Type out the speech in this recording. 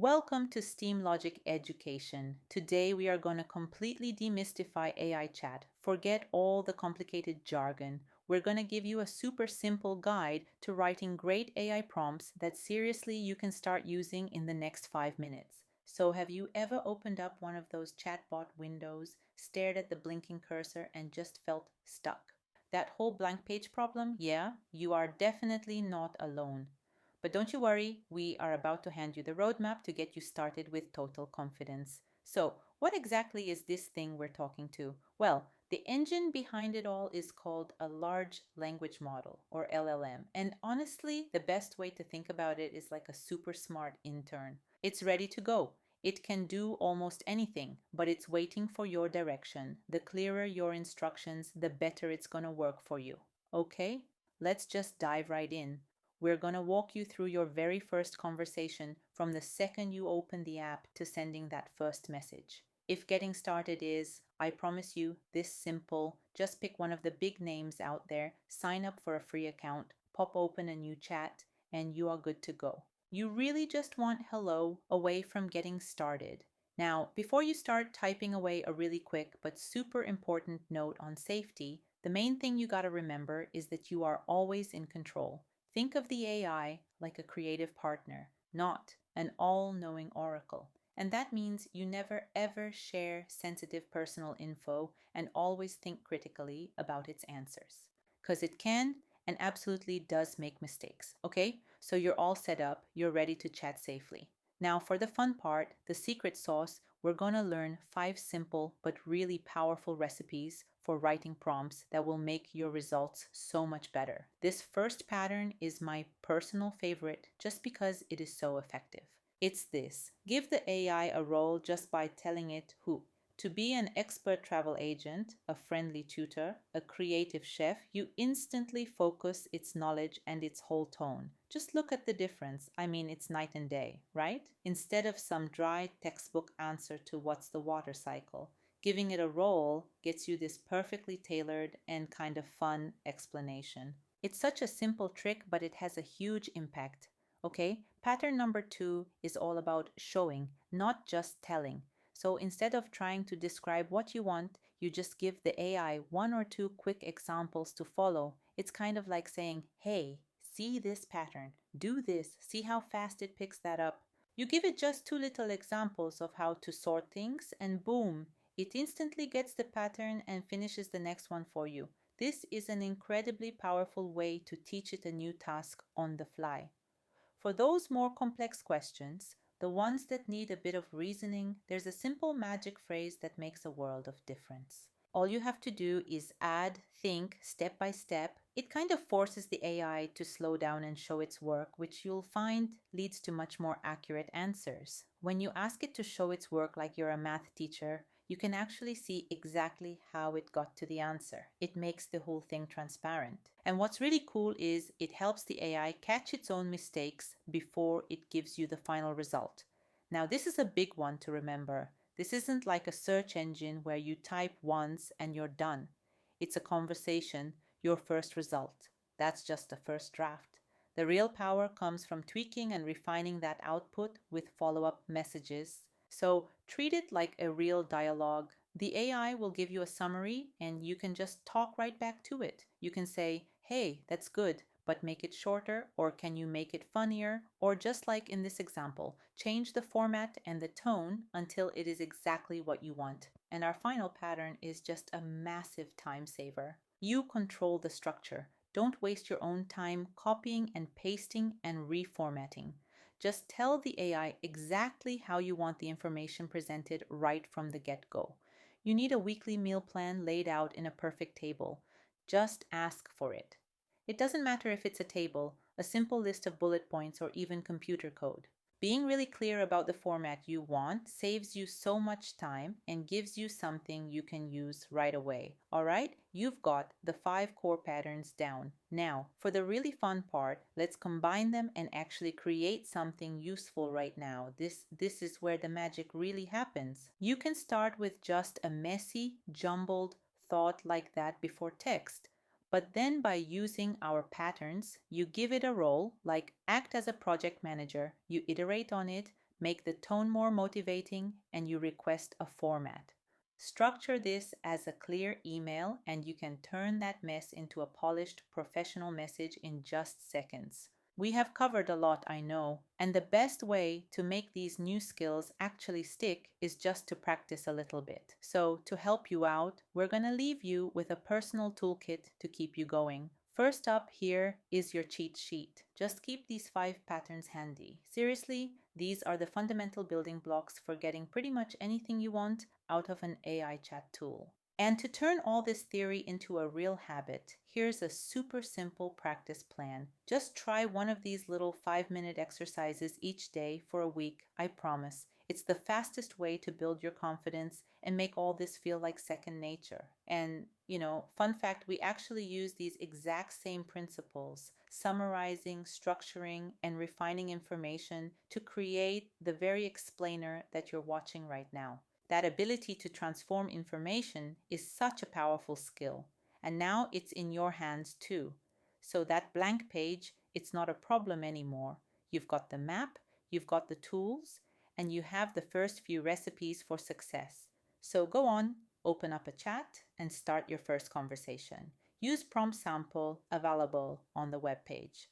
Welcome to STEAM Logic Education. Today we are going to completely demystify AI chat. Forget all the complicated jargon. We're going to give you a super simple guide to writing great AI prompts that seriously you can start using in the next 5 minutes. So have you ever opened up one of those chatbot windows, stared at the blinking cursor and just felt stuck? That whole blank page problem? Yeah, you are definitely not alone. But don't you worry, we are about to hand you the roadmap to get you started with total confidence. So, what exactly is this thing we're talking to? Well, the engine behind it all is called a large language model, or LLM. And honestly, the best way to think about it is like a super smart intern. It's ready to go. It can do almost anything, but it's waiting for your direction. The clearer your instructions, the better it's going to work for you. Okay, let's just dive right in. We're going to walk you through your very first conversation from the second you open the app to sending that first message. If getting started is, I promise you, this simple, just pick one of the big names out there, sign up for a free account, pop open a new chat, and you are good to go. You really just want hello away from getting started. Now, before you start typing away a really quick but super important note on safety, the main thing you got to remember is that you are always in control. Think of the AI like a creative partner, not an all-knowing oracle. And that means you never ever share sensitive personal info and always think critically about its answers. Because it can and absolutely does make mistakes, okay? So you're all set up, you're ready to chat safely. Now for the fun part, the secret sauce, we're going to learn 5 simple but really powerful recipes for writing prompts that will make your results so much better. This first pattern is my personal favorite just because it is so effective. It's this: give the AI a role just by telling it who. To be an expert travel agent, a friendly tutor, a creative chef, you instantly focus its knowledge and its whole tone. Just look at the difference. I mean, it's night and day, right? Instead of some dry textbook answer to what's the water cycle, giving it a role gets you this perfectly tailored and kind of fun explanation. It's such a simple trick, but it has a huge impact. Okay, pattern number 2 is all about showing, not just telling. So instead of trying to describe what you want, you just give the AI 1 or 2 quick examples to follow. It's kind of like saying, hey, see this pattern, do this, see how fast it picks that up. You give it just 2 little examples of how to sort things, and boom, it instantly gets the pattern and finishes the next one for you. This is an incredibly powerful way to teach it a new task on the fly. For those more complex questions, the ones that need a bit of reasoning, there's a simple magic phrase that makes a world of difference. All you have to do is add, think, step by step. It kind of forces the AI to slow down and show its work, which you'll find leads to much more accurate answers. When you ask it to show its work like you're a math teacher, you can actually see exactly how it got to the answer. It makes the whole thing transparent. And what's really cool is it helps the AI catch its own mistakes before it gives you the final result. Now, this is a big one to remember. This isn't like a search engine where you type once and you're done. It's a conversation, your first result. That's just the first draft. The real power comes from tweaking and refining that output with follow-up messages. So treat it like a real dialogue. The AI will give you a summary and you can just talk right back to it. You can say, hey, that's good, but make it shorter, or can you make it funnier? Or just like in this example, change the format and the tone until it is exactly what you want. And our final pattern is just a massive time saver. You control the structure. Don't waste your own time copying and pasting and reformatting. Just tell the AI exactly how you want the information presented right from the get-go. You need a weekly meal plan laid out in a perfect table. Just ask for it. It doesn't matter if it's a table, a simple list of bullet points, or even computer code. Being really clear about the format you want saves you so much time and gives you something you can use right away. All right, you've got the 5 core patterns down. Now, for the really fun part, let's combine them and actually create something useful right now. This is where the magic really happens. You can start with just a messy, jumbled thought like that before text. But then by using our patterns, you give it a role, like act as a project manager. You iterate on it, make the tone more motivating, and you request a format. Structure this as a clear email, and you can turn that mess into a polished professional message in just seconds. We have covered a lot, I know, and the best way to make these new skills actually stick is just to practice a little bit. So, to help you out, we're going to leave you with a personal toolkit to keep you going. First up here is your cheat sheet. Just keep these 5 patterns handy. Seriously, these are the fundamental building blocks for getting pretty much anything you want out of an AI chat tool. And to turn all this theory into a real habit, here's a super simple practice plan. Just try one of these little 5-minute exercises each day for a week, I promise. It's the fastest way to build your confidence and make all this feel like second nature. And, fun fact, we actually use these exact same principles, summarizing, structuring, and refining information to create the very explainer that you're watching right now. That ability to transform information is such a powerful skill. And now it's in your hands too. So that blank page, it's not a problem anymore. You've got the map, you've got the tools, and you have the first few recipes for success. So go on, open up a chat, and start your first conversation. Use prompt sample available on the webpage.